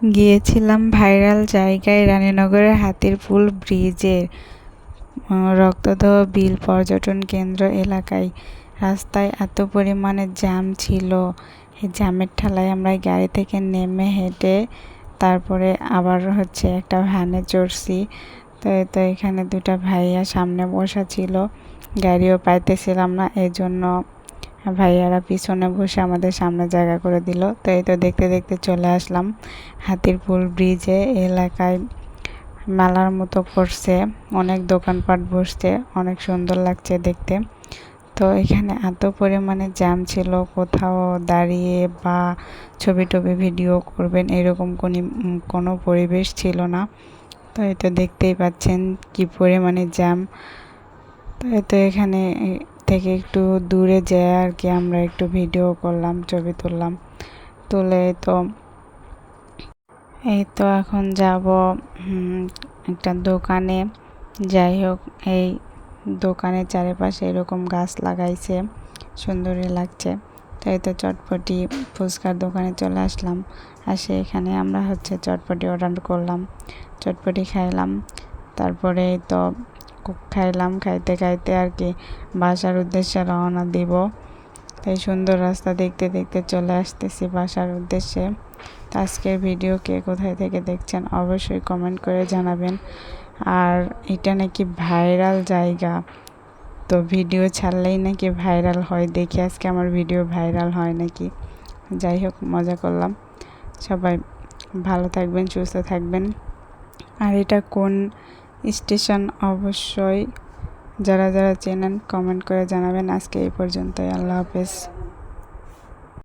গিয়েছিলাম ভাইরাল জায়গায় রানীনগরের হাতিরপুল ব্রিজের রক্তদহ বিল পর্যটন কেন্দ্র এলাকায়। রাস্তায় এত পরিমাণে জ্যাম ছিল, এই জ্যামের ঠেলায় আমরা গাড়ি থেকে নেমে হেঁটে তারপরে আবার একটা ভ্যানে চড়ছি। তো এখানে দুটা ভাইয়া সামনে বসা ছিল, গাড়িও পাইতেছিলাম না, এই জন্য ভাইয়ারা পিছনে বসে আমাদের সামনে জায়গা করে দিল। তো এই তো দেখতে দেখতে চলে আসলাম হাতিরপুল ব্রিজে। এলাকায় মেলার মতো করছে, অনেক দোকানপাট বসছে, অনেক সুন্দর লাগছে দেখতে। তো এখানে এত পরিমাণে জ্যাম ছিল, কোথাও দাঁড়িয়ে বা ছবি টবি ভিডিও করবেন এরকম কোনো পরিবেশ ছিল না। তো এই তো দেখতেই পাচ্ছেন কি পরিমাণে জ্যাম। তো এখানে থেকে একটু দূরে যেয়ে আর কি আমরা একটু ভিডিও করলাম, ছবি তুললাম। তুলে এই তো এখন যাব একটা দোকানে। যাই হোক, এই দোকানের চারিপাশে এরকম গাছ লাগাইছে, সুন্দরই লাগছে। তো এই তো চটপটি ফুচকার দোকানে চলে আসলাম। এখানে আমরা চটপটি অর্ডার করলাম, চটপটি খাইলাম। তারপরে তো খাইলাম, খাইতে খাইতে আর কি বাসার উদ্দেশ্যে রওনা দিব। তাই সুন্দর রাস্তা দেখতে দেখতে চলে আসতেছি বাসার উদ্দেশ্যে। তো আজকের ভিডিও কে কোথায় থেকে দেখছেন অবশ্যই কমেন্ট করে জানাবেন। আর এটা নাকি ভাইরাল জায়গা, তো ভিডিও ছাড়লেই নাকি ভাইরাল হয়, দেখি আজকে আমার ভিডিও ভাইরাল হয় নাকি। যাই হোক, মজা করলাম। সবাই ভালো থাকবেন, সুস্থ থাকবেন। আর এটা কোন স্টেশন অবশ্যই যারা যারা চেনেন কমেন্ট করে জানাবেন। আজকে এই পর্যন্তই, আল্লাহ হাফেজ।